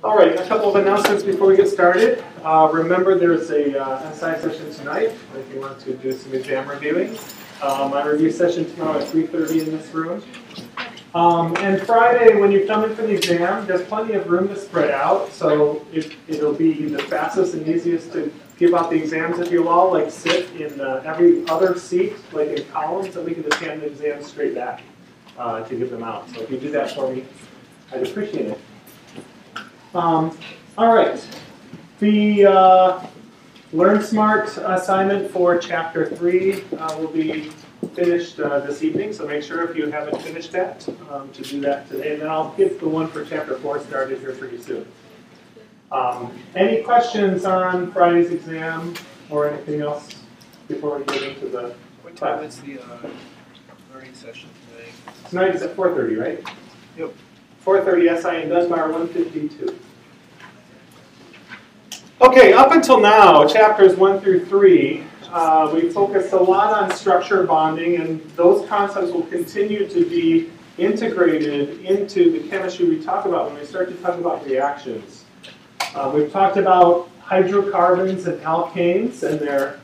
All right, a couple of announcements before we get started. Remember, there's a SI session tonight if you want to do some exam reviewing. My review session tomorrow at 3:30 in this room. And Friday, when you come in for the exam, there's plenty of room to spread out, so it'll be the fastest and easiest to give out the exams if you all like sit in every other seat, like in columns, and we can just hand the exams straight back to give them out. So if you do that for me, I'd appreciate it. All right, the Learn Smart assignment for Chapter 3 will be finished this evening, so make sure if you haven't finished that to do that today, and then I'll get the one for Chapter 4 started here pretty soon. Any questions on Friday's exam or anything else before we get into the What time is the learning session today? Tonight is at 4:30, right? Yep. 4:30 SI in Dunbar, 152. Okay, up until now, chapters 1 through 3, we focused a lot on structure bonding, and those concepts will continue to be integrated into the chemistry we talk about when we start to talk about reactions. We've talked about hydrocarbons and alkanes and their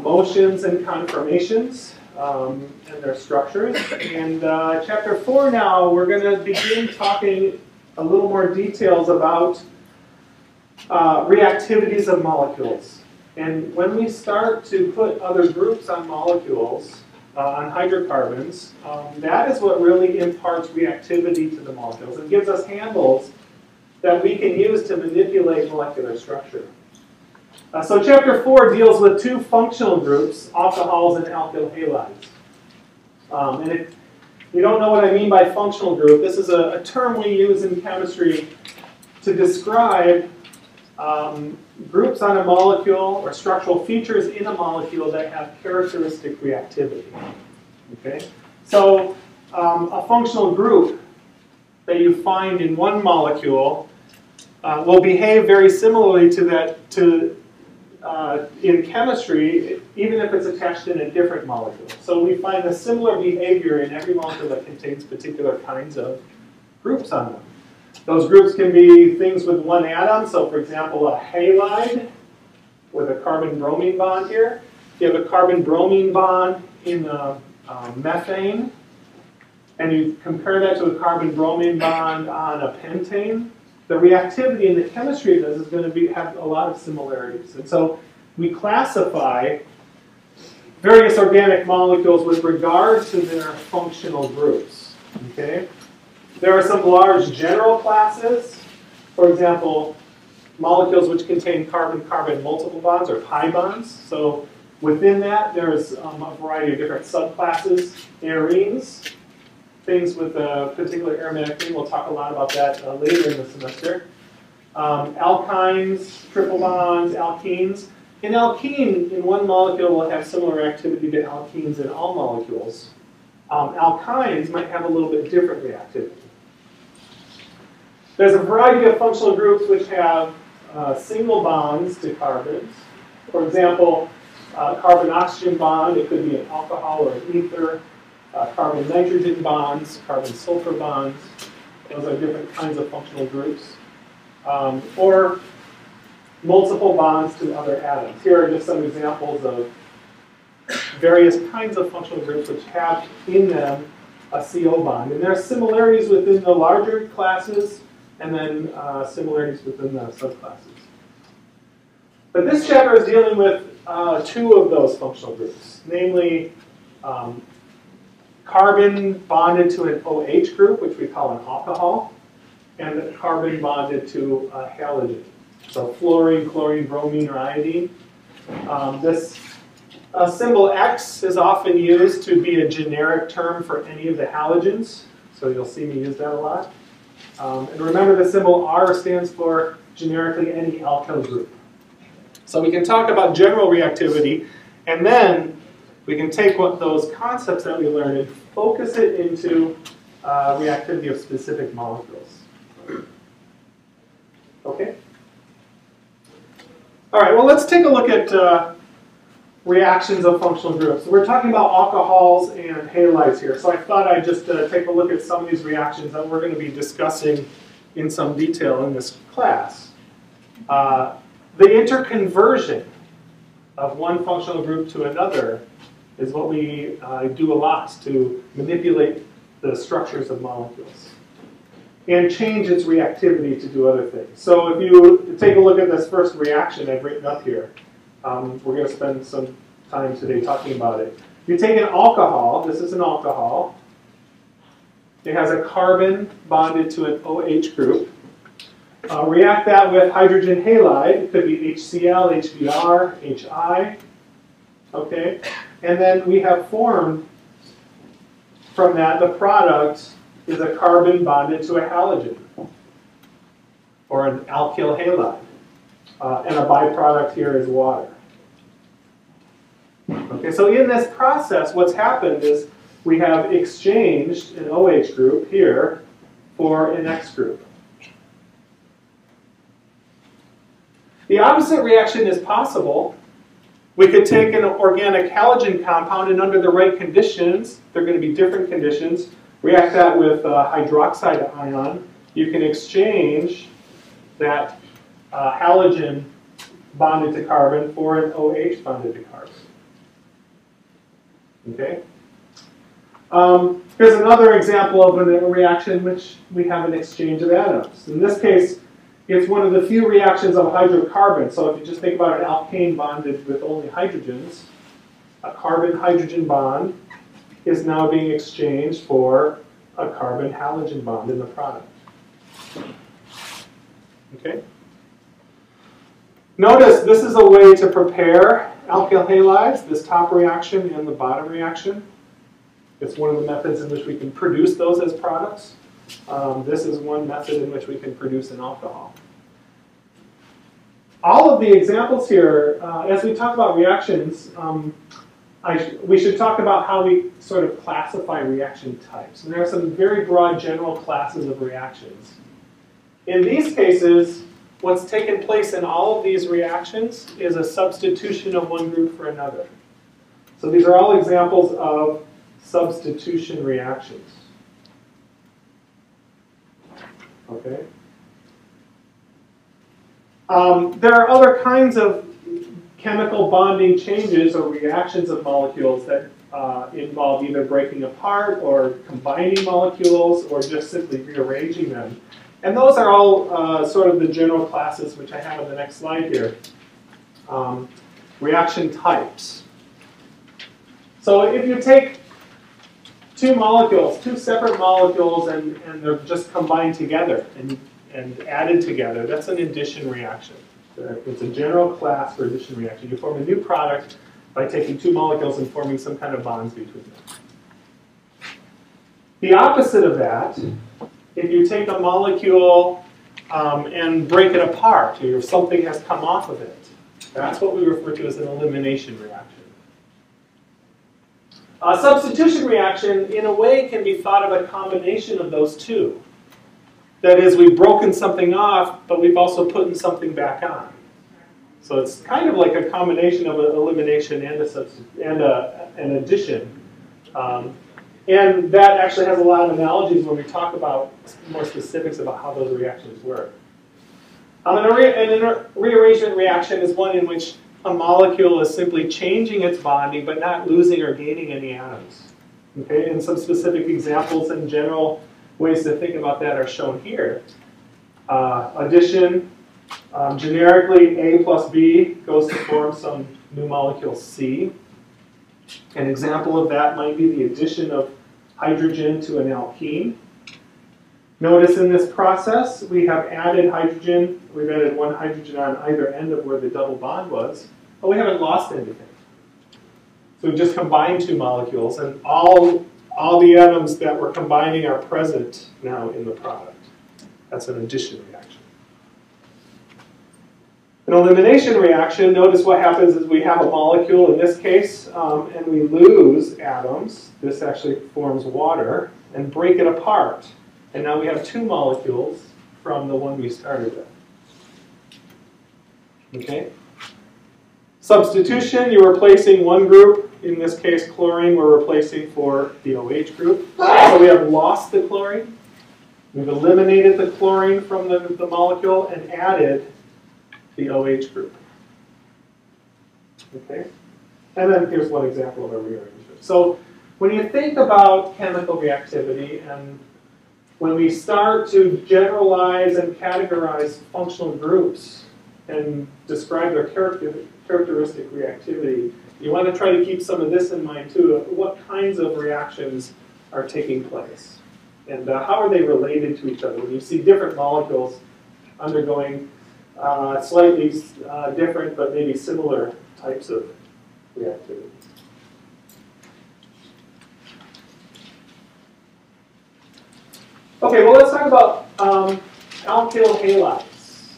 motions and conformations and their structures. And chapter 4 now, we're going to begin talking a little more details about reactivities of molecules. And when we start to put other groups on molecules, on hydrocarbons, that is what really imparts reactivity to the molecules and gives us handles that we can use to manipulate molecular structure. So chapter 4 deals with two functional groups, alcohols and alkyl halides. And if you don't know what I mean by functional group, this is a term we use in chemistry to describe groups on a molecule or structural features in a molecule that have characteristic reactivity. Okay? So a functional group that you find in one molecule will behave very similarly to that in chemistry, even if it's attached in a different molecule. So we find a similar behavior in every molecule that contains particular kinds of groups on them. Those groups can be things with one atom. So for example, a halide with a carbon-bromine bond here. If you have a carbon-bromine bond in methane, and you compare that to a carbon-bromine bond on a pentane, the reactivity in the chemistry of this is going to have a lot of similarities. And so we classify various organic molecules with regard to their functional groups. Okay? There are some large general classes. For example, molecules which contain carbon-carbon multiple bonds, or pi bonds. So within that, there's a variety of different subclasses. Arenes, things with a particular aromatic ring. We'll talk a lot about that later in the semester. Alkynes, triple bonds, alkenes. An alkene in one molecule will have similar activity to alkenes in all molecules. Alkynes might have a little bit different reactivity. There's a variety of functional groups which have single bonds to carbons. For example, carbon-oxygen bond, it could be an alcohol or an ether. Carbon-nitrogen bonds, carbon-sulfur bonds. Those are different kinds of functional groups. Or multiple bonds to other atoms. Here are just some examples of various kinds of functional groups which have in them a CO bond. And there are similarities within the larger classes and then similarities within the subclasses. But this chapter is dealing with two of those functional groups, namely carbon bonded to an OH group, which we call an alcohol, and carbon bonded to a halogen. So fluorine, chlorine, bromine, or iodine. This symbol X is often used to be a generic term for any of the halogens. So you'll see me use that a lot. And remember, the symbol R stands for generically any alkyl group. So we can talk about general reactivity, and then we can take those concepts that we learned and focus it into reactivity of specific molecules. Okay? All right, well, let's take a look at reactions of functional groups. So we're talking about alcohols and halides here. So I thought I'd just take a look at some of these reactions that we're going to be discussing in some detail in this class. The interconversion of one functional group to another is what we do a lot to manipulate the structures of molecules and change its reactivity to do other things. So if you take a look at this first reaction I've written up here, we're going to spend some time today talking about it. You take an alcohol, this is an alcohol. It has a carbon bonded to an OH group. React that with hydrogen halide. It could be HCl, HBr, HI. Okay? And then we have formed from that, the product is a carbon bonded to a halogen, or an alkyl halide. And a byproduct here is water. Okay, so in this process, what's happened is we have exchanged an OH group here for an X group. The opposite reaction is possible. We could take an organic halogen compound and under the right conditions, they're going to be different conditions, react that with a hydroxide ion. You can exchange that halogen bonded to carbon for an OH bonded to carbon. Okay? Here's another example of a reaction in which we have an exchange of atoms. In this case, it's one of the few reactions of hydrocarbons. So if you just think about an alkane bonded with only hydrogens, a carbon-hydrogen bond is now being exchanged for a carbon-halogen bond in the product. Okay? Notice this is a way to prepare alkyl halides, this top reaction and the bottom reaction. It's one of the methods in which we can produce those as products. This is one method in which we can produce an alcohol. All of the examples here, as we talk about reactions, we should talk about how we sort of classify reaction types. And there are some very broad general classes of reactions. In these cases, what's taken place in all of these reactions is a substitution of one group for another. So these are all examples of substitution reactions. Okay. There are other kinds of chemical bonding changes or reactions of molecules that involve either breaking apart or combining molecules or just simply rearranging them. And those are all sort of the general classes which I have on the next slide here. Reaction types. So if you take two molecules, two separate molecules, and they're just combined together and added together, that's an addition reaction. It's a general class for addition reaction. You form a new product by taking two molecules and forming some kind of bonds between them. The opposite of that, if you take a molecule and break it apart, or something has come off of it, that's what we refer to as an elimination reaction. A substitution reaction, in a way, can be thought of a combination of those two. That is, we've broken something off, but we've also put something back on. So it's kind of like a combination of an elimination and an addition. And that actually has a lot of analogies when we talk about more specifics about how those reactions work. A rearrangement reaction is one in which a molecule is simply changing its bonding but not losing or gaining any atoms. Okay? And some specific examples and general ways to think about that are shown here. Addition, generically A plus B goes to form some new molecule C. An example of that might be the addition of hydrogen to an alkene. Notice in this process we have added hydrogen. We've added one hydrogen on either end of where the double bond was, but we haven't lost anything. So we've just combined two molecules, and all the atoms that we're combining are present now in the product. That's an addition reaction. An elimination reaction, notice what happens is we have a molecule in this case, and we lose atoms. This actually forms water, and break it apart. And now we have two molecules from the one we started with. Okay? Substitution, you're replacing one group. In this case, chlorine, we're replacing for the OH group. So we have lost the chlorine. We've eliminated the chlorine from the molecule and added the OH group. Okay? And then here's one example of a rearrangement. So when you think about chemical reactivity and when we start to generalize and categorize functional groups and describe their characteristic reactivity, you want to try to keep some of this in mind too. What kinds of reactions are taking place? And how are they related to each other? When you see different molecules undergoing slightly different but maybe similar types of reactivity. Okay, well, let's talk about alkyl halides.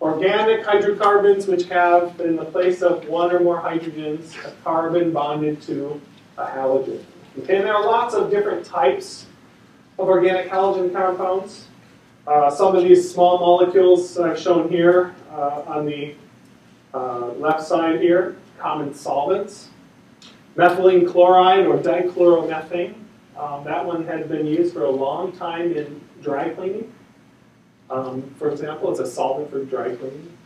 Organic hydrocarbons which have, in the place of one or more hydrogens, a carbon bonded to a halogen. Okay, and there are lots of different types of organic halogen compounds. Some of these small molecules I've shown here on the left side here, common solvents. Methylene chloride or dichloromethane. That one had been used for a long time in dry cleaning. For example, it's a solvent for dry cleaning.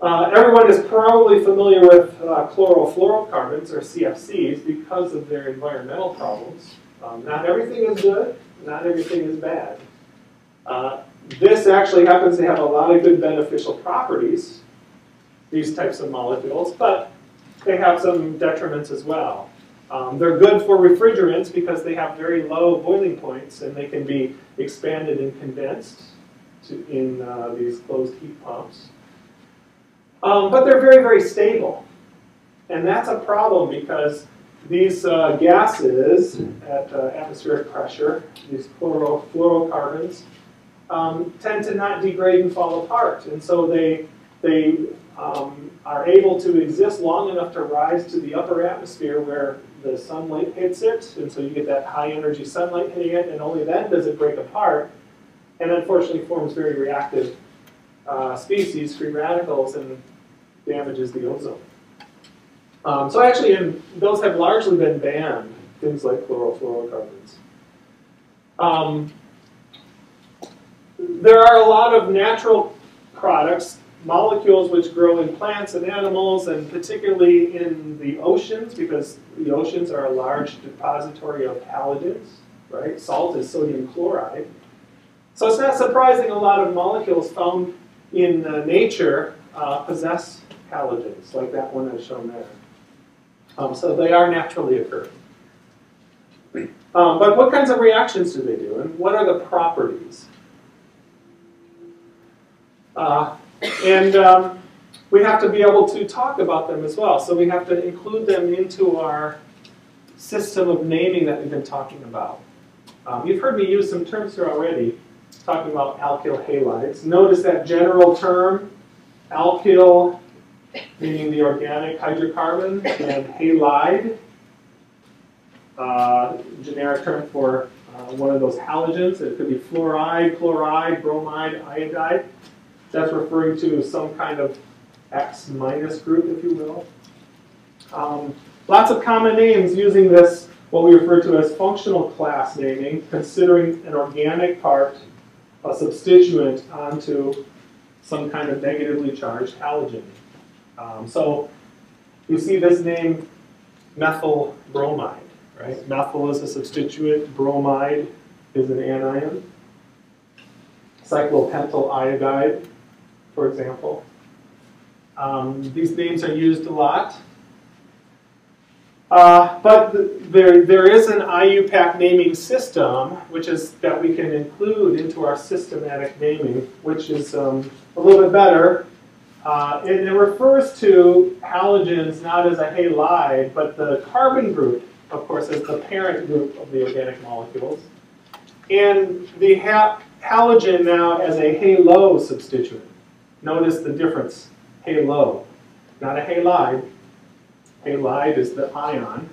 Everyone is probably familiar with chlorofluorocarbons, or CFCs, because of their environmental problems. Not everything is good, not everything is bad. This actually happens to have a lot of good beneficial properties, these types of molecules, but they have some detriments as well. They're good for refrigerants because they have very low boiling points and they can be expanded and condensed in these closed heat pumps. But they're very, very stable. And that's a problem because these gases at atmospheric pressure, these chlorofluorocarbons, tend to not degrade and fall apart. And so they are able to exist long enough to rise to the upper atmosphere where the sunlight hits it, and so you get that high energy sunlight hitting it, and only then does it break apart, and unfortunately forms very reactive species, free radicals, and damages the ozone. So actually, those have largely been banned, things like chlorofluorocarbons. There are a lot of natural products, molecules which grow in plants and animals, and particularly in the oceans, because the oceans are a large depository of halogens, right? Salt is sodium chloride. So it's not surprising a lot of molecules found in nature possess halogens, like that one I've shown there. So they are naturally occurring. But what kinds of reactions do they do, and what are the properties? We have to be able to talk about them as well. So we have to include them into our system of naming that we've been talking about. You've heard me use some terms here already, talking about alkyl halides. Notice that general term, alkyl, meaning the organic hydrocarbon, and halide, generic term for one of those halogens. It could be fluoride, chloride, bromide, iodide. That's referring to some kind of X minus group, if you will. Lots of common names using this, what we refer to as functional class naming, considering an organic part, a substituent, onto some kind of negatively charged halogen. So you see this name, methyl bromide, right? Methyl is a substituent, bromide is an anion. Cyclopentyl iodide, for example. These names are used a lot. But there is an IUPAC naming system, which is that we can include into our systematic naming, which is a little bit better. And it refers to halogens not as a halide, but the carbon group, of course, as the parent group of the organic molecules. And the halogen now as a halo substituent. Notice the difference, halo, not a halide. Halide is the ion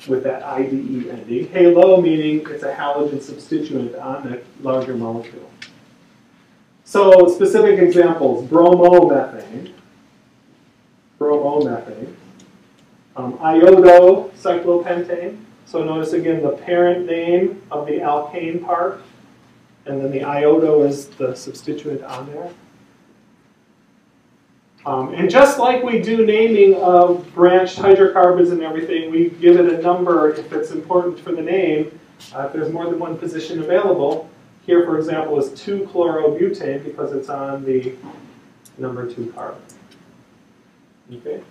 with that IDE ending. Halo meaning it's a halogen substituent on a larger molecule. So specific examples, bromomethane, iodocyclopentane. So notice again the parent name of the alkane part and then the iodo is the substituent on there. And just like we do naming of branched hydrocarbons and everything, we give it a number if it's important for the name. If there's more than one position available, here, for example, is 2-chlorobutane because it's on the number 2 carbon. Okay.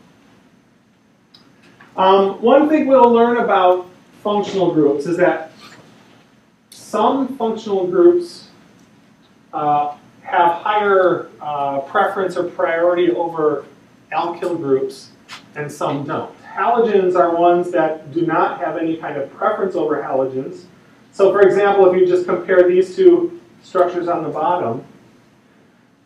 One thing we'll learn about functional groups is that some functional groups have higher preference or priority over alkyl groups, and some don't. Halogens are ones that do not have any kind of preference over halogens. So for example, if you just compare these two structures on the bottom,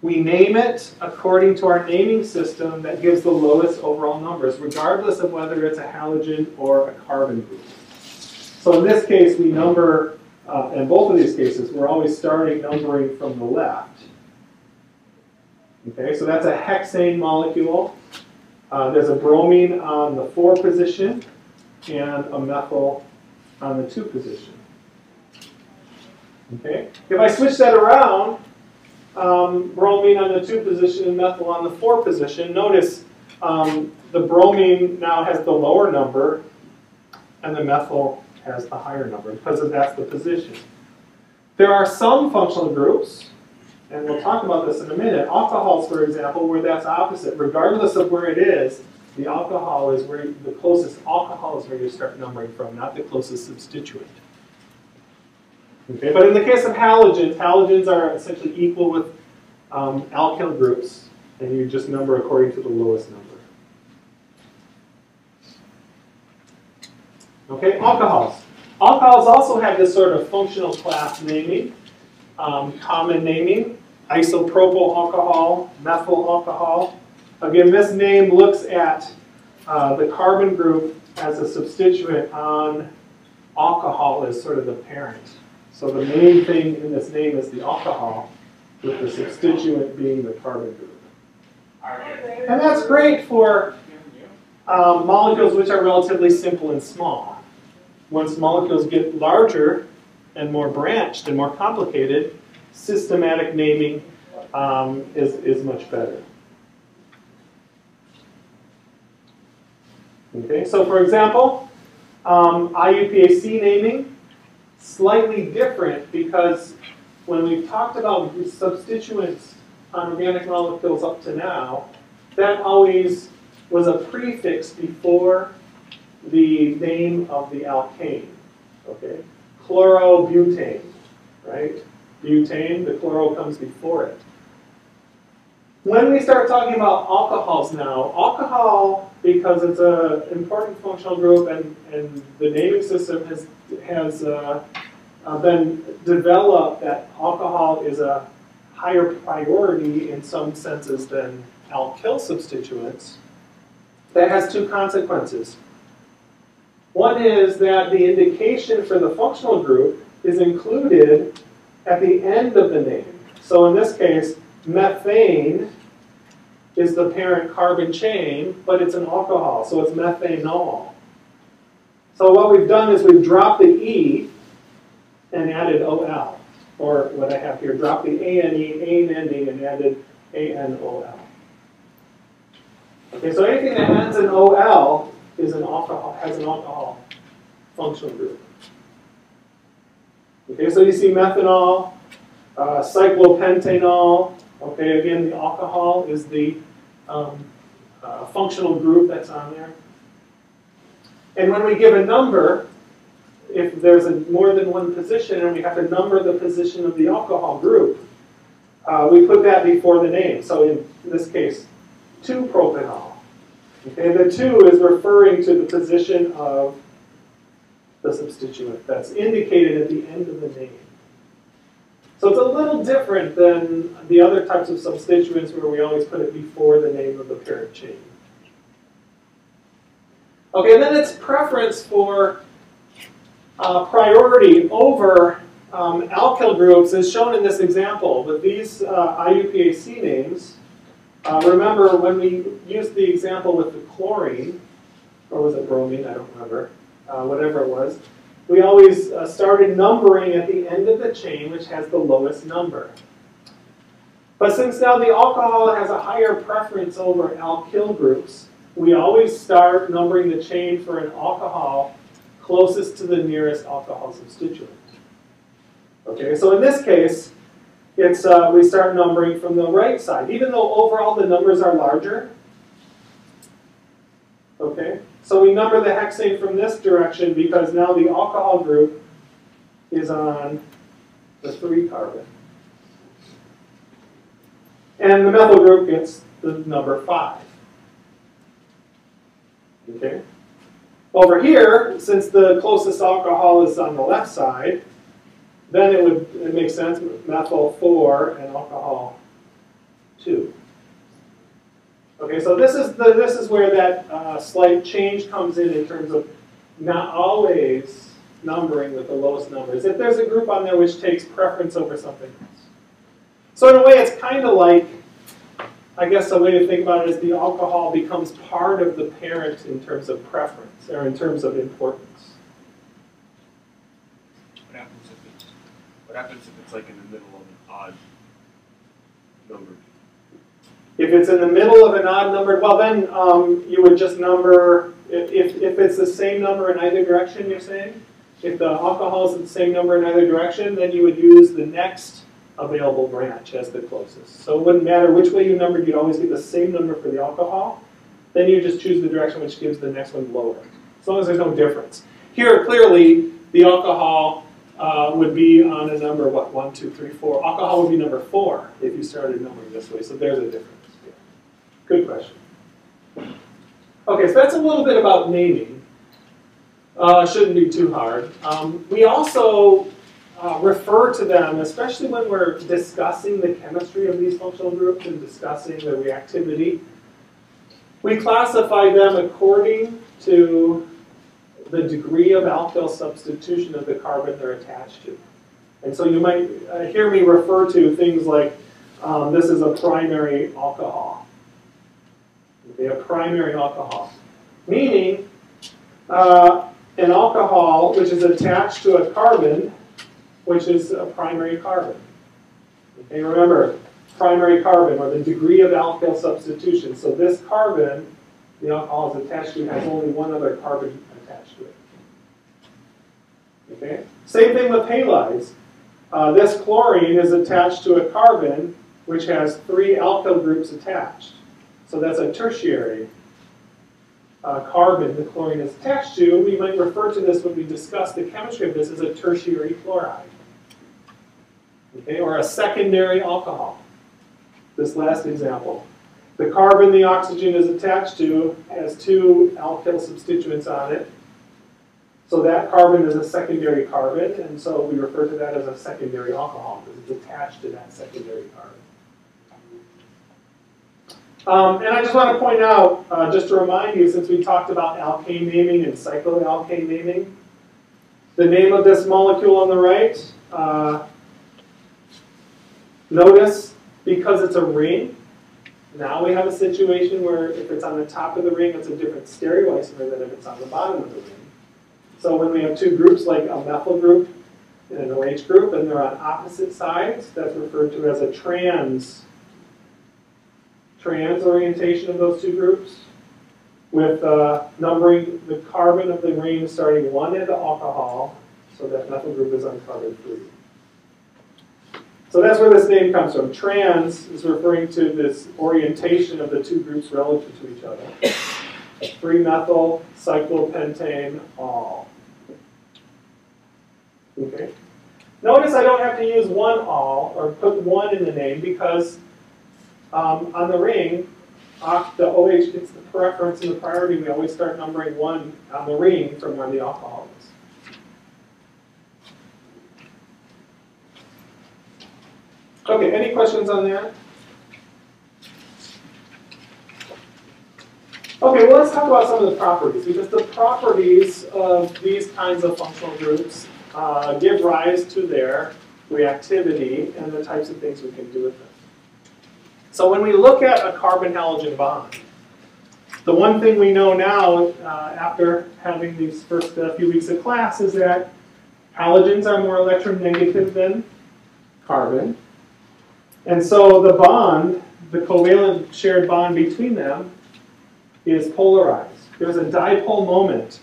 we name it according to our naming system that gives the lowest overall numbers, regardless of whether it's a halogen or a carbon group. So in this case, we number, in both of these cases, we're always starting numbering from the left. Okay, so that's a hexane molecule. There's a bromine on the 4 position and a methyl on the 2 position. Okay, if I switch that around, bromine on the 2 position and methyl on the 4 position, notice the bromine now has the lower number and the methyl has the higher number because that's the position. There are some functional groups, and we'll talk about this in a minute, alcohols, for example, where that's opposite. Regardless of where it is, the alcohol is where the closest alcohol is where you start numbering from, not the closest substituent. Okay, but in the case of halogens, halogens are essentially equal with alkyl groups, and you just number according to the lowest number. Okay, alcohols. Alcohols also have this sort of functional class naming, common naming, isopropyl alcohol, methyl alcohol. Again, this name looks at the carbon group as a substituent on alcohol as sort of the parent. So the main thing in this name is the alcohol, with the substituent being the carbon group. And that's great for molecules which are relatively simple and small. Once molecules get larger and more branched and more complicated, systematic naming is much better. Okay, so for example, IUPAC naming, slightly different because when we've talked about substituents on organic molecules up to now, that always was a prefix before the name of the alkane. Okay, chlorobutane, right? Butane, the chloro comes before it. When we start talking about alcohols now, alcohol, because it's an important functional group and the naming system has been developed that alcohol is a higher priority in some senses than alkyl substituents, that has 2 consequences. One is that the indication for the functional group is included at the end of the name. So in this case, methane is the parent carbon chain, but it's an alcohol, so it's methanol. So what we've done is we've dropped the E and added OL, or what I have here, dropped the ANE, ANE ending, and added ANOL. Okay, so anything that ends in OL is an alcohol, has an alcohol functional group. Okay, so you see methanol, cyclopentanol. Okay, again, the alcohol is the functional group that's on there. And when we give a number, if there's more than one position and we have to number the position of the alcohol group, we put that before the name. So in this case, 2-propanol. Okay, the 2 is referring to the position of the substituent that's indicated at the end of the name. So it's a little different than the other types of substituents where we always put it before the name of the parent chain. Okay, and then its preference for priority over alkyl groups is shown in this example with these IUPAC names. Remember when we used the example with the chlorine, or was it bromine, I don't remember, whatever it was, we always started numbering at the end of the chain, which has the lowest number. But since now the alcohol has a higher preference over alkyl groups, we always start numbering the chain for an alcohol closest to the nearest alcohol substituent. Okay, so in this case, it's we start numbering from the right side, even though overall the numbers are larger. Okay, so we number the hexane from this direction because now the alcohol group is on the 3 carbon. And the methyl group gets the number 5. Okay. Over here, since the closest alcohol is on the left side, then it makes sense, methyl 4 and alcohol 2. Okay, so this is where that slight change comes in terms of not always numbering with the lowest numbers. If there's a group on there which takes preference over something else. So in a way, it's kind of like, I guess a way to think about it is the alcohol becomes part of the parent in terms of preference, or in terms of importance. What happens if it's like in the middle of an odd number? If it's in the middle of an odd number, well then you would just number, if it's the same number in either direction, you're saying? If the alcohol is the same number in either direction, then you would use the next available branch as the closest. So it wouldn't matter which way you numbered, you'd always get the same number for the alcohol. Then you just choose the direction which gives the next one lower, as long as there's no difference. Here, clearly, the alcohol would be on a number, what, 1, 2, 3, 4. Alcohol would be number 4 if you started numbering this way, so there's a difference. Yeah. Good question. Okay, so that's a little bit about naming. Shouldn't be too hard. We also refer to them, especially when we're discussing the chemistry of these functional groups and discussing the reactivity. We classify them according to the degree of alkyl substitution of the carbon they're attached to. And so you might hear me refer to things like this is a primary alcohol. Okay, a primary alcohol. Meaning an alcohol which is attached to a carbon which is a primary carbon. Okay, remember, primary carbon, or the degree of alkyl substitution. So this carbon, the alcohol is attached to, has only one other carbon attached to it. Okay? Same thing with halides. This chlorine is attached to a carbon which has 3 alkyl groups attached. So that's a tertiary carbon the chlorine is attached to. We might refer to this when we discuss the chemistry of this as a tertiary chloride. Okay, or a secondary alcohol. This last example. The carbon the oxygen is attached to has 2 alkyl substituents on it. So that carbon is a secondary carbon, and so we refer to that as a secondary alcohol because it's attached to that secondary carbon. And I just want to point out, just to remind you, since we talked about alkane naming and cycloalkane naming, the name of this molecule on the right, notice, because it's a ring, now we have a situation where if it's on the top of the ring, it's a different stereoisomer than if it's on the bottom of the ring. So when we have 2 groups, like a methyl group and an OH group, and they're on opposite sides, that's referred to as a trans orientation of those 2 groups, with numbering the carbon of the ring starting 1 at the alcohol, so that methyl group is on carbon 3. So that's where this name comes from. Trans is referring to this orientation of the 2 groups relative to each other. 3-methyl, cyclopentane, all. Okay. Notice I don't have to use 1 all, or put 1 in the name, because on the ring, the OH gets the preference and the priority. We always start numbering 1 on the ring from where the alcohol is. Okay, any questions on that? Okay, well let's talk about some of the properties, because the properties of these kinds of functional groups give rise to their reactivity and the types of things we can do with them. So when we look at a carbon-halogen bond, the one thing we know now, after having these first few weeks of class, is that Halogens are more electronegative than carbon. And so the bond, the covalent shared bond between them, is polarized. There's a dipole moment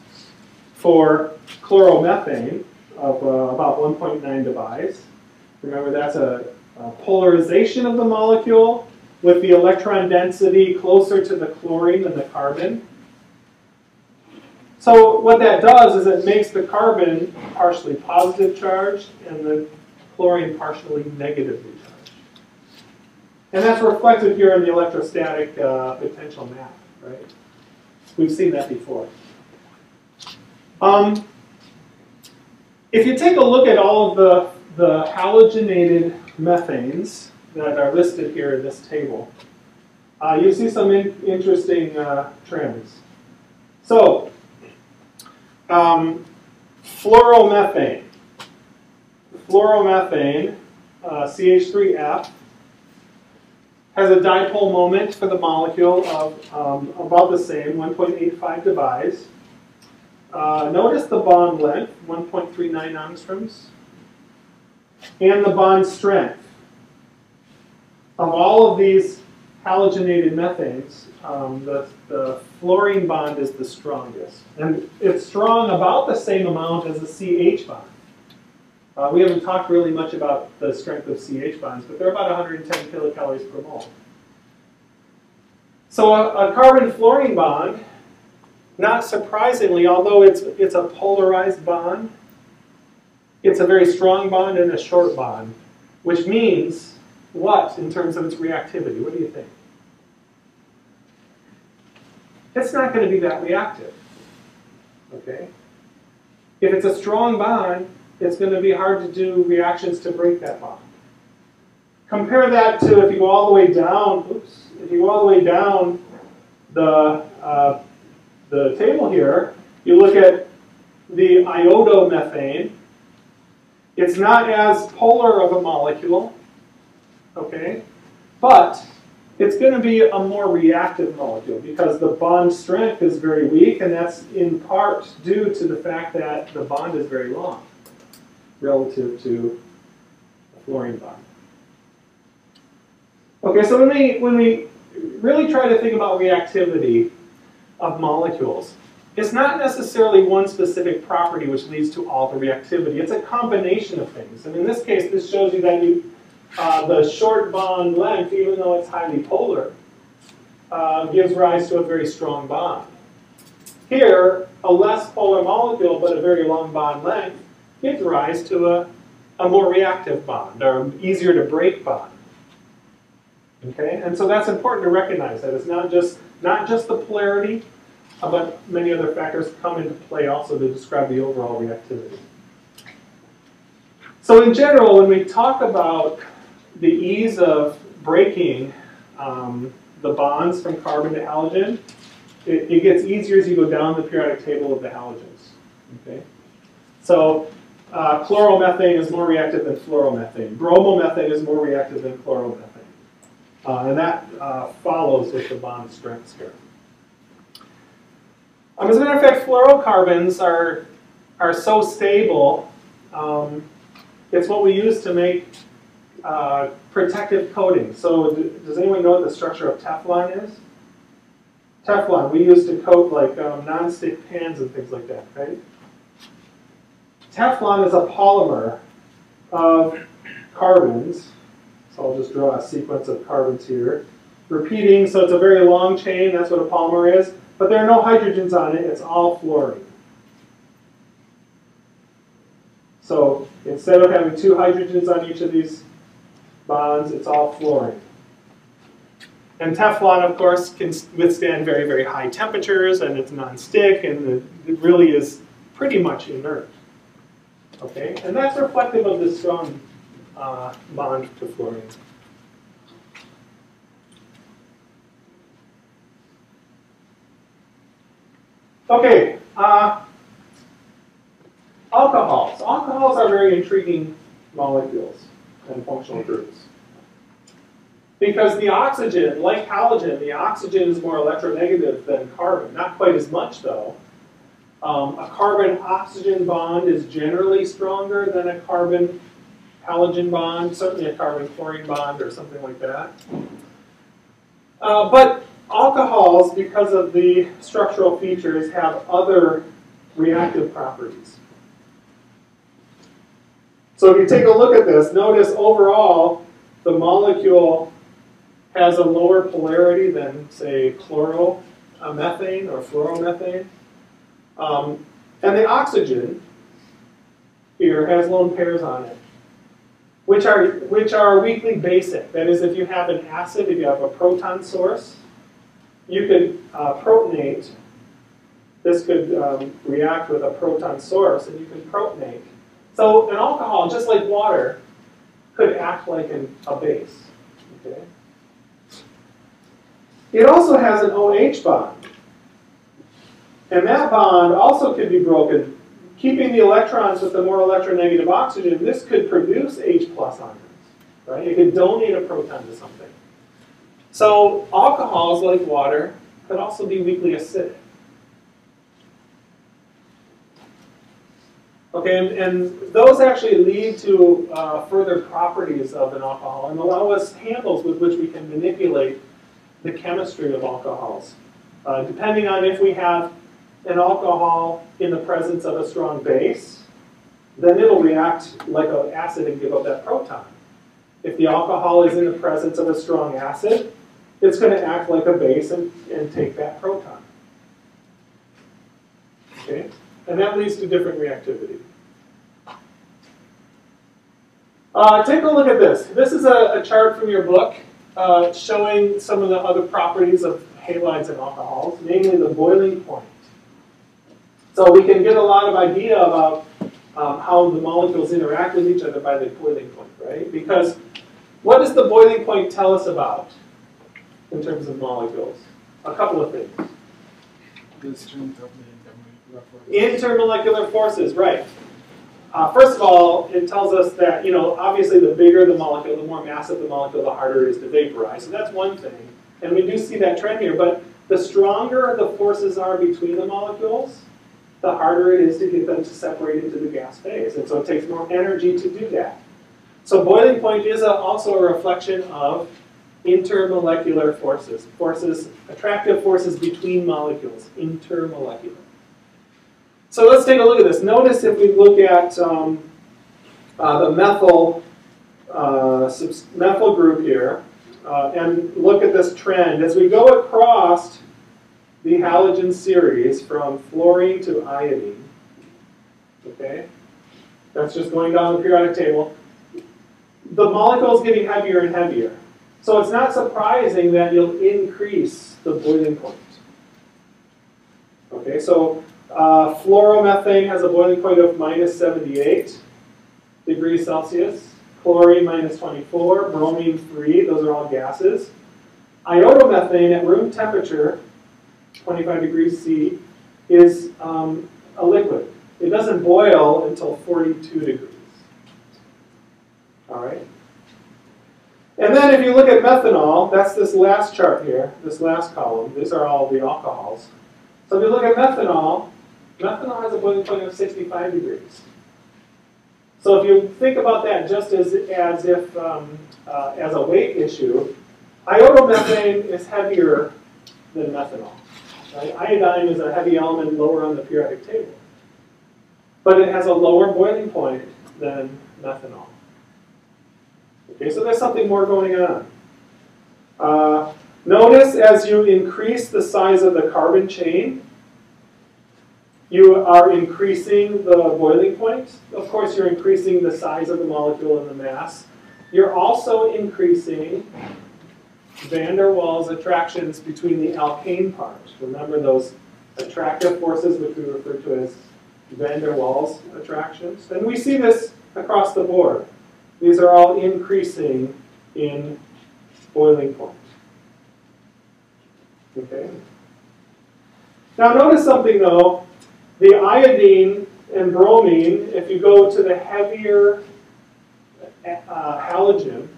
for chloromethane of about 1.9 divised. Remember, that's a polarization of the molecule with the electron density closer to the chlorine than the carbon. So what that does is it makes the carbon partially positive charged and the chlorine partially negatively charged. And that's reflected here in the electrostatic potential map, right? We've seen that before. If you take a look at all of the halogenated methanes that are listed here in this table, you see some interesting trends. So, fluoromethane. Fluoromethane, CH3F, has a dipole moment for the molecule of about the same, 1.85 divised. Notice the bond length, 1.39 angstroms, and the bond strength. Of all of these halogenated methanes, the fluorine bond is the strongest. And it's strong about the same amount as the CH bond. We haven't talked really much about the strength of CH bonds, but they're about 110 kilocalories per mole. So a carbon-fluorine bond, not surprisingly, although it's a polarized bond, it's a very strong bond and a short bond, which means what in terms of its reactivity? What do you think? It's not going to be that reactive, okay? If it's a strong bond, it's going to be hard to do reactions to break that bond. Compare that to if you go all the way down, if you go all the way down the table here, you look at the iodomethane. It's not as polar of a molecule, okay? But it's going to be a more reactive molecule because the bond strength is very weak, and that's in part due to the fact that the bond is very long relative to the fluorine bond. Okay, so when we really try to think about reactivity of molecules, it's not necessarily one specific property which leads to all the reactivity. It's a combination of things. And in this case, this shows you that the short bond length, even though it's highly polar, gives rise to a very strong bond. Here, a less polar molecule but a very long bond length gives rise to a more reactive bond, or easier to break bond. Okay, and so that's important to recognize that it's not just the polarity, but many other factors come into play also to describe the overall reactivity. So in general, when we talk about the ease of breaking the bonds from carbon to halogen, it gets easier as you go down the periodic table of the halogens. Okay, so chloromethane is more reactive than fluoromethane. Bromomethane is more reactive than chloromethane. And that follows with the bond strengths here. As a matter of fact, fluorocarbons are so stable. It's what we use to make protective coatings. So does anyone know what the structure of Teflon is? Teflon, we use to coat like non-stick pans and things like that, right? Teflon is a polymer of carbons. So I'll just draw a sequence of carbons here. Repeating, so it's a very long chain, that's what a polymer is. But there are no hydrogens on it, it's all fluorine. So instead of having two hydrogens on each of these bonds, it's all fluorine. And Teflon, of course, can withstand very, very high temperatures, and it's non-stick, and it really is pretty much inert. Okay, and that's reflective of this strong bond to fluorine. Okay, alcohols. Alcohols are very intriguing molecules and functional groups. Because the oxygen, like halogen, the oxygen is more electronegative than carbon. Not quite as much, though. A carbon-oxygen bond is generally stronger than a carbon-halogen bond, certainly a carbon-chlorine bond or something like that. But alcohols, because of the structural features, have other reactive properties. So if you take a look at this, notice overall the molecule has a lower polarity than, say, chloromethane or fluoromethane. And the oxygen here has lone pairs on it, which are weakly basic. That is, if you have an acid, if you have a proton source, you could protonate. This could react with a proton source, and you can protonate. So an alcohol, just like water, could act like a base. Okay? It also has an OH bond. And that bond also could be broken. Keeping the electrons with the more electronegative oxygen, this could produce H+ ions. Right? It could donate a proton to something. So alcohols, like water, could also be weakly acidic. Okay, and those actually lead to further properties of an alcohol and allow us handles with which we can manipulate the chemistry of alcohols. Depending on if we have an alcohol in the presence of a strong base, then it'll react like an acid and give up that proton. If the alcohol is in the presence of a strong acid, it's going to act like a base and take that proton. Okay? And that leads to different reactivity. Take a look at this. This is a chart from your book showing some of the other properties of halides and alcohols, namely the boiling point. So we can get a lot of idea about how the molecules interact with each other by the boiling point, right? Because what does the boiling point tell us about in terms of molecules? A couple of things. The strength of the intermolecular forces. Intermolecular forces, right. First of all, it tells us that, obviously the bigger the molecule, the more massive the molecule, the harder it is to vaporize. So that's one thing. And we do see that trend here. But the stronger the forces are between the molecules, the harder it is to get them to separate into the gas phase. And so it takes more energy to do that. So boiling point is also a reflection of intermolecular forces, attractive forces between molecules, intermolecular. So let's take a look at this. Notice if we look at the methyl group here, and look at this trend. As we go across the halogen series from fluorine to iodine, okay, that's just going down the periodic table, the molecule is getting heavier and heavier. So it's not surprising that you'll increase the boiling point. Okay, so fluoromethane has a boiling point of minus 78 degrees Celsius. Chlorine minus 24, bromine 3, those are all gases. Iodomethane at room temperature, 25 degrees C, is a liquid. It doesn't boil until 42 degrees. All right? And then if you look at methanol, that's this last chart here, this last column. These are all the alcohols. So if you look at methanol, methanol has a boiling point of 65 degrees. So if you think about that just as a weight issue, iodomethane is heavier than methanol. Right? Iodine is a heavy element lower on the periodic table. But it has a lower boiling point than methanol. Okay, so there's something more going on. Notice as you increase the size of the carbon chain, you are increasing the boiling point. Of course, you're increasing the size of the molecule and the mass. You're also increasing van der Waals attractions between the alkane parts. Remember those attractive forces which we refer to as van der Waals attractions? And we see this across the board. These are all increasing in boiling point. Okay. Now notice something though. The iodine and bromine, if you go to the heavier halogen,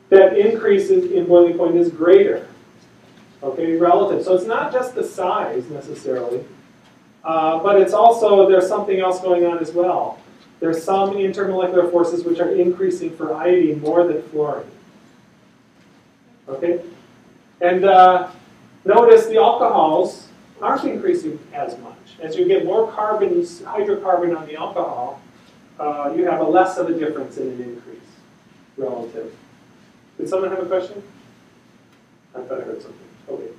that increase in boiling point is greater. Okay, relative. So it's not just the size necessarily. But it's also, there's something else going on as well. There's some intermolecular forces which are increasing for iodine more than fluorine. Okay? And notice the alcohols aren't increasing as much. As you get more carbons, hydrocarbon on the alcohol, you have a less of a difference in an increase relative. Did someone have a question? I thought I heard something. Okay.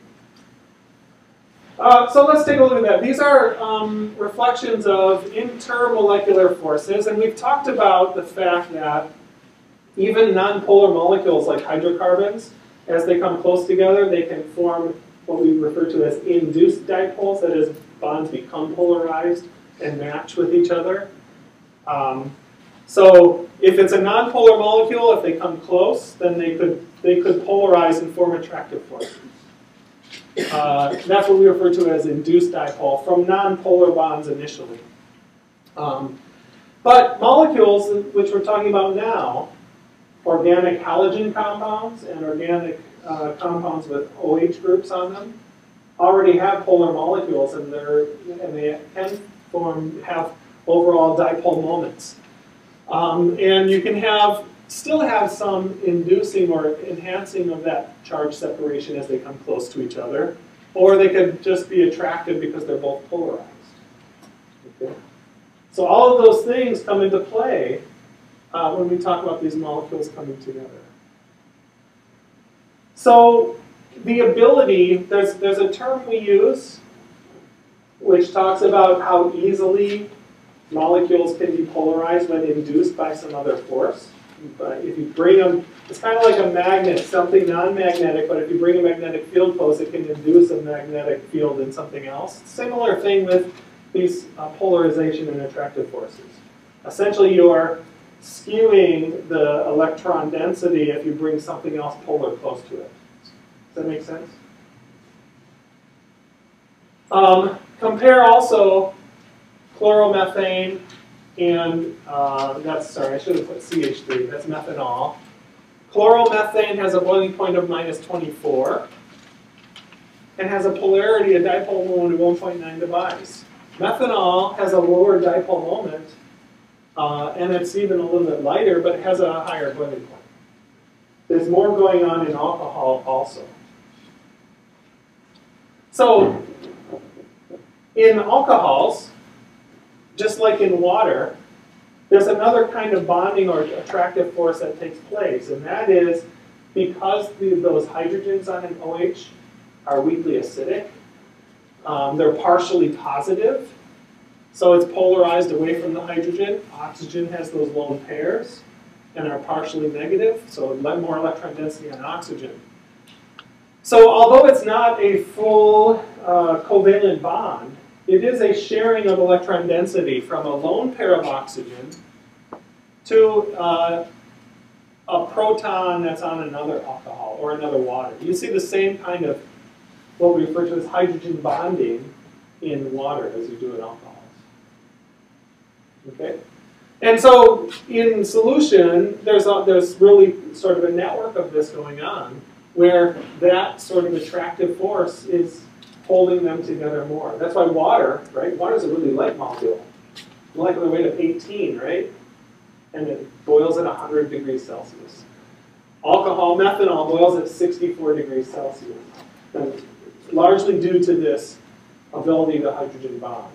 So let's take a look at that. These are reflections of intermolecular forces, and we've talked about the fact that even nonpolar molecules like hydrocarbons, as they come close together, they can form what we refer to as induced dipoles, that is, bonds become polarized and match with each other. So if it's a nonpolar molecule, if they come close, then they could polarize and form attractive forces. That's what we refer to as induced dipole from nonpolar bonds initially. But molecules, which we're talking about now, organic halogen compounds and organic compounds with OH groups on them, already have polar molecules, and they can have overall dipole moments. And you can still have some inducing or enhancing of that charge separation as they come close to each other, or they could just be attractive because they're both polarized. Okay? So all of those things come into play when we talk about these molecules coming together. So the ability, there's a term we use which talks about how easily molecules can be polarized when induced by some other force. But if you bring them, it's kind of like a magnet, something non-magnetic, but if you bring a magnetic field close, it can induce a magnetic field in something else. Similar thing with these polarization and attractive forces. Essentially, you're skewing the electron density if you bring something else polar close to it. Does that make sense? Compare also chloromethane and, sorry, I should have put CH3, that's methanol. Chloromethane has a boiling point of -24 and has a polarity, a dipole moment of 1.9 device. Methanol has a lower dipole moment, and it's even a little bit lighter, but it has a higher boiling point. There's more going on in alcohol also. So, in alcohols, just like in water, there's another kind of bonding or attractive force that takes place, and that is because those hydrogens on an OH are weakly acidic, they're partially positive, so it's polarized away from the hydrogen. Oxygen has those lone pairs and are partially negative, so more electron density on oxygen. So although it's not a full covalent bond, it is a sharing of electron density from a lone pair of oxygen to a proton that's on another alcohol or another water. You see the same kind of what we refer to as hydrogen bonding in water as you do in alcohols. Okay? And so in solution, there's really sort of a network of this going on where that sort of attractive force is holding them together more. That's why water, right? Water is a really light molecule. Molecular weight of 18, right? And it boils at 100 degrees Celsius. Alcohol, methanol, boils at 64 degrees Celsius. And largely due to this ability to hydrogen bond.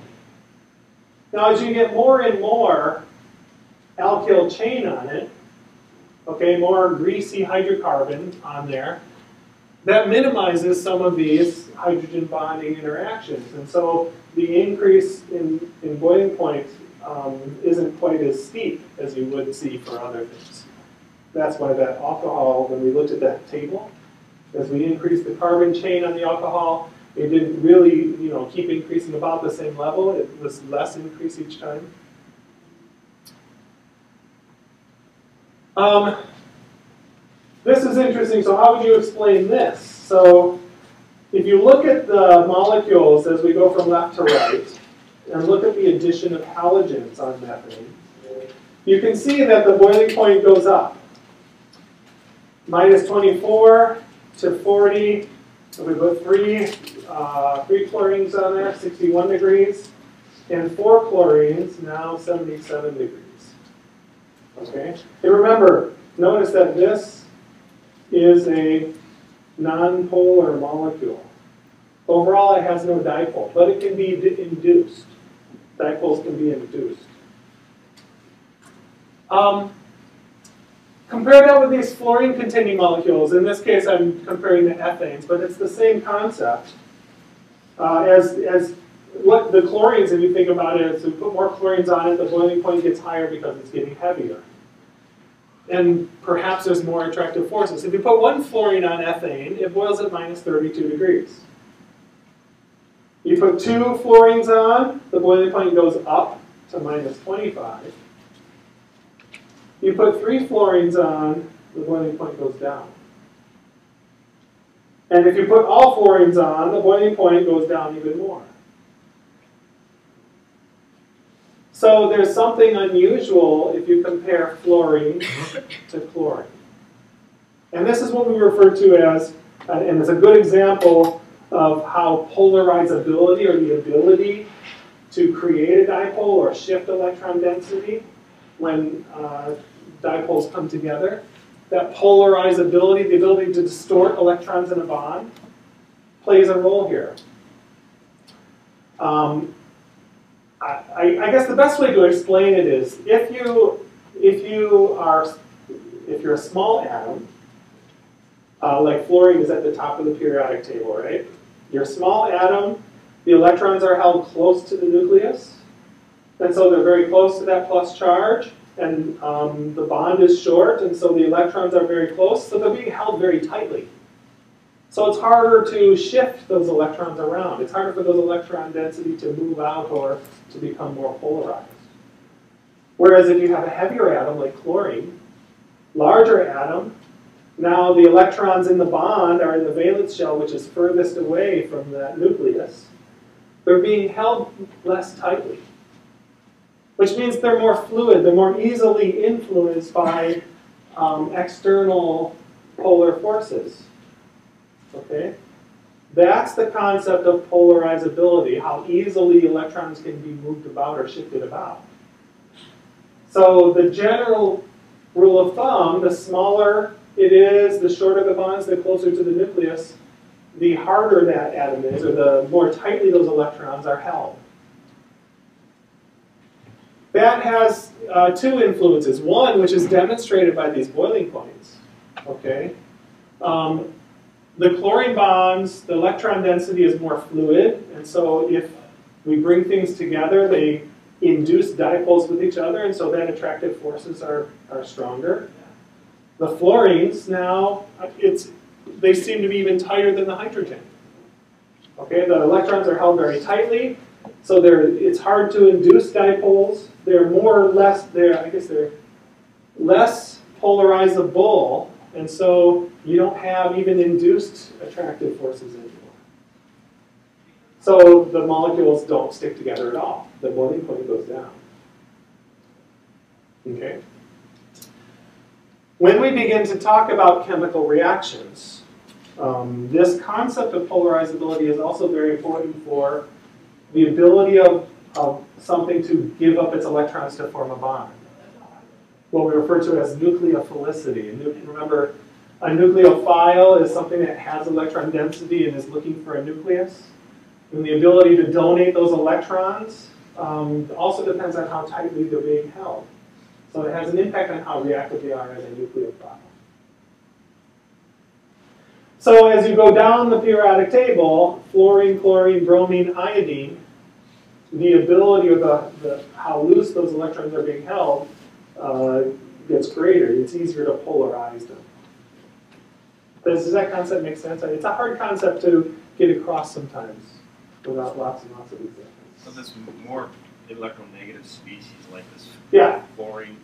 Now, as you get more and more alkyl chain on it, okay, more greasy hydrocarbon on there, that minimizes some of these hydrogen bonding interactions. And so the increase in boiling point isn't quite as steep as you would see for other things. That's why that alcohol, when we looked at that table, as we increased the carbon chain on the alcohol, it didn't really, keep increasing about the same level. It was less increase each time. This is interesting. So how would you explain this? So if you look at the molecules as we go from left to right, and look at the addition of halogens on methane, you can see that the boiling point goes up. -24 to 40. So we put three chlorines on there, 61 degrees. and 4 chlorines, now 77 degrees. Okay? And remember, notice that this is a nonpolar molecule. Overall, it has no dipole, but it can be induced. Dipoles can be induced. Compare that with these fluorine-containing molecules. In this case, I'm comparing the ethanes, but it's the same concept. As what the chlorines, if you think about it, is we put more chlorines on it, the boiling point gets higher because it's getting heavier. And perhaps there's more attractive forces. If you put 1 fluorine on ethane, it boils at minus 32 degrees. You put 2 fluorines on, the boiling point goes up to minus 25. You put 3 fluorines on, the boiling point goes down. And if you put all fluorines on, the boiling point goes down even more. So there's something unusual if you compare fluorine to chlorine. And this is what we refer to as, and it's a good example of how polarizability, or the ability to create a dipole or shift electron density when dipoles come together. That polarizability, the ability to distort electrons in a bond, plays a role here. I guess the best way to explain it is if you're a small atom, like fluorine is at the top of the periodic table, right? You're a small atom, the electrons are held close to the nucleus, and so they're very close to that plus charge, and the bond is short, and so the electrons are very close, so they're being held very tightly. So it's harder to shift those electrons around. It's harder for those electron density to move out or to become more polarized. Whereas if you have a heavier atom like chlorine, larger atom, now the electrons in the bond are in the valence shell, which is furthest away from that nucleus. They're being held less tightly, which means they're more fluid. They're more easily influenced by external polar forces. Okay? That's the concept of polarizability, how easily electrons can be moved about or shifted about. So the general rule of thumb, the smaller it is, the shorter the bonds, the closer to the nucleus, the harder that atom is, or the more tightly those electrons are held. That has 2 influences. One, which is demonstrated by these boiling points. Okay? The chlorine bonds, the electron density is more fluid, and so if we bring things together, they induce dipoles with each other, and so then attractive forces are stronger. The fluorines now, they seem to be even tighter than the hydrogen. Okay, the electrons are held very tightly, so it's hard to induce dipoles. They're more or less, they're less polarizable, and so you don't have even induced attractive forces anymore. So the molecules don't stick together at all. The boiling point goes down. Okay? When we begin to talk about chemical reactions, this concept of polarizability is also very important for the ability of something to give up its electrons to form a bond. What we refer to as nucleophilicity. And remember, a nucleophile is something that has electron density and is looking for a nucleus. And the ability to donate those electrons also depends on how tightly they're being held. So it has an impact on how reactive they are as a nucleophile. So as you go down the periodic table, fluorine, chlorine, bromine, iodine, the ability or how loose those electrons are being held gets greater. It's easier to polarize them. Does that concept make sense? It's a hard concept to get across sometimes without lots and lots of examples. So this more electronegative species like this fluorine.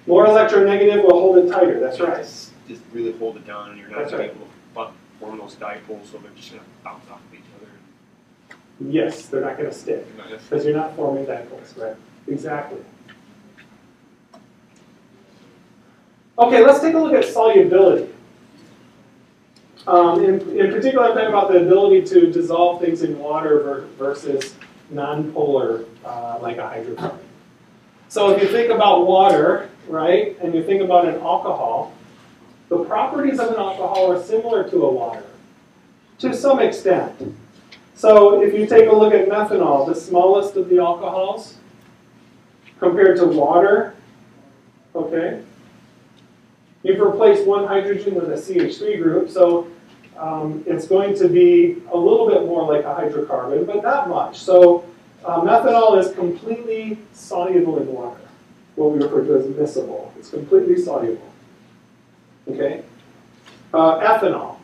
More electronegative will hold it tighter, that's right. Just really hold it down, and you're not That's going right. to be able to form those dipoles, so they're just going to bounce off of each other. Yes, they're not going to stick You're not gonna- because you're not forming dipoles, right? Exactly. Okay, let's take a look at solubility. In particular, I'm talking about the ability to dissolve things in water versus nonpolar like a hydrocarbon. So if you think about water, right, and you think about an alcohol, the properties of an alcohol are similar to a water, to some extent. So if you take a look at methanol, the smallest of the alcohols, compared to water, okay, you've replaced one hydrogen with a CH3 group, so it's going to be a little bit more like a hydrocarbon, but not much. So methanol is completely soluble in water, what we refer to as miscible. It's completely soluble. Okay? Ethanol,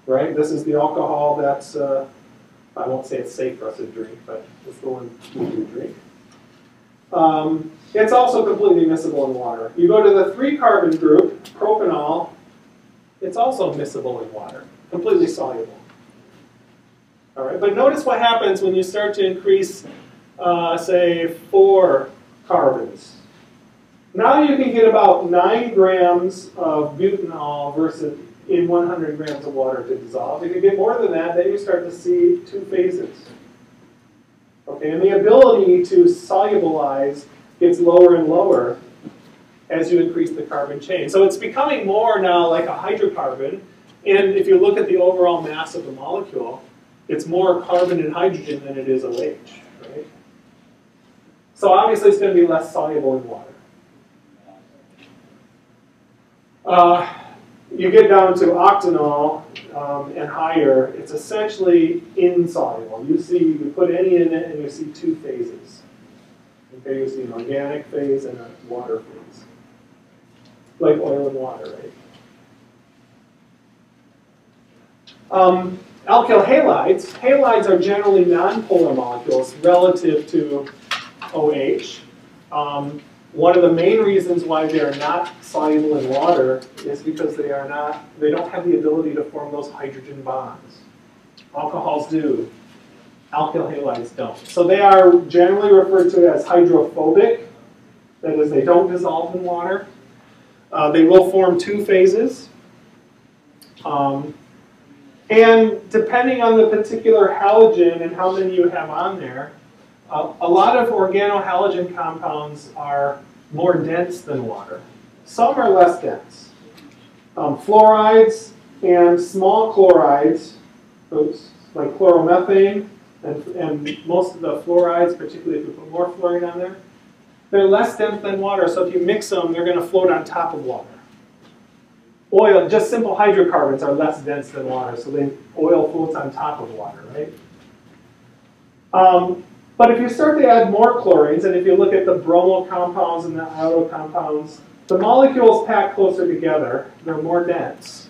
right? This is the alcohol that's, I won't say it's safe for us to drink, but it's the one we do drink. It's also completely miscible in water. You go to the 3-carbon group, propanol, it's also miscible in water, completely soluble. All right, but notice what happens when you start to increase, say, 4 carbons. Now you can get about 9 grams of butanol versus in 100 grams of water to dissolve. If you get more than that, then you start to see 2 phases. Okay, and the ability to solubilize gets lower and lower as you increase the carbon chain. So it's becoming more now like a hydrocarbon, and if you look at the overall mass of the molecule, it's more carbon and hydrogen than it is OH, right? So obviously it's going to be less soluble in water. You get down to octanol and higher, it's essentially insoluble. You put any in it and you see 2 phases. Okay, you see an organic phase and a water phase. Like oil and water, right? Alkyl halides. Halides are generally nonpolar molecules relative to OH. One of the main reasons why they are not soluble in water is because they don't have the ability to form those hydrogen bonds. Alcohols do. Alkyl halides don't. So they are generally referred to as hydrophobic. That is, they don't dissolve in water. They will form 2 phases. And depending on the particular halogen and how many you have on there, a lot of organohalogen compounds are more dense than water. Some are less dense. Fluorides and small chlorides, like chloromethane, and most of the fluorides, particularly if you put more fluorine on there, they're less dense than water, so if you mix them, they're going to float on top of water. Oil, just simple hydrocarbons are less dense than water, so oil floats on top of water, right? But if you start to add more chlorines, and if you look at the bromo compounds and the iodo compounds, the molecules pack closer together. They're more dense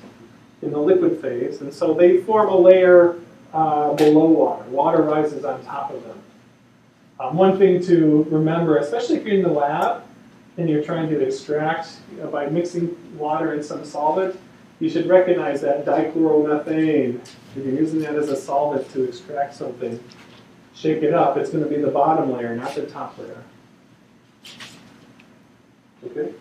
in the liquid phase, and so they form a layer below water. Water rises on top of them. One thing to remember, especially if you're in the lab and you're trying to extract, by mixing water in some solvent, you should recognize that dichloromethane. If you're using that as a solvent to extract something, shake it up. It's going to be the bottom layer, not the top layer. Okay?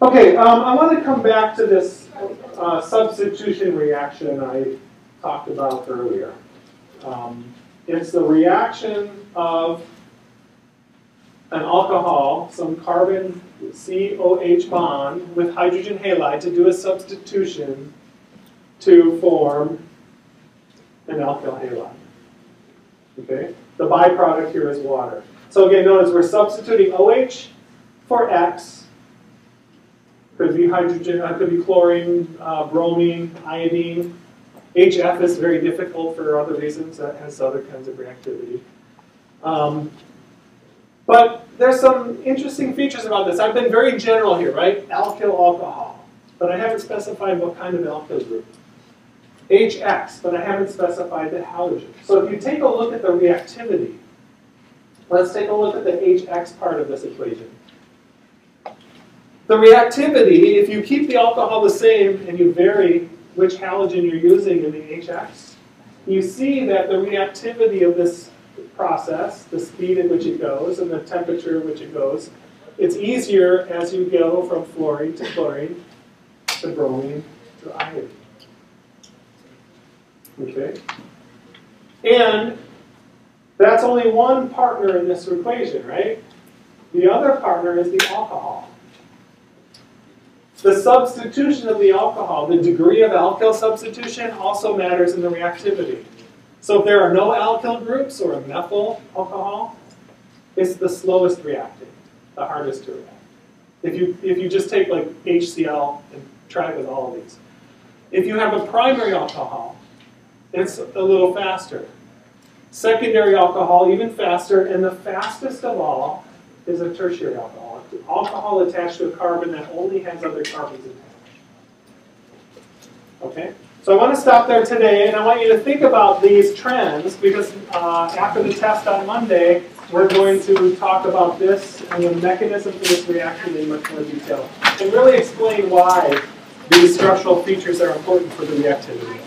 Okay, I want to come back to this substitution reaction I talked about earlier. It's the reaction of an alcohol, some carbon COH bond with hydrogen halide to do a substitution to form an alkyl halide. Okay? The byproduct here is water. So again, notice we're substituting OH for X. Could be hydrogen, could be chlorine, bromine, iodine. HF is very difficult for other reasons. That has other kinds of reactivity. But there's some interesting features about this. I've been very general here, right? Alkyl alcohol. But I haven't specified what kind of alkyl group. HX, but I haven't specified the halogen. So if you take a look at the reactivity, let's take a look at the HX part of this equation. The reactivity, if you keep the alcohol the same and you vary which halogen you're using in the HX, you see that the reactivity of this process, the speed at which it goes and the temperature at which it goes, it's easier as you go from fluorine to chlorine to bromine to iodine. Okay? And that's only one partner in this equation, right? The other partner is the alcohol. The substitution of the alcohol, the degree of alkyl substitution, also matters in the reactivity. So if there are no alkyl groups or a methyl alcohol, it's the slowest reacting, the hardest to react. If you just take like HCl and try it with all of these. If you have a primary alcohol, it's a little faster. Secondary alcohol, even faster, and the fastest of all is a tertiary alcohol. Alcohol attached to a carbon that only has other carbons attached. Okay? So I want to stop there today, and I want you to think about these trends, because after the test on Monday, we're going to talk about this and the mechanism for this reaction in much more detail, and really explain why these structural features are important for the reactivity.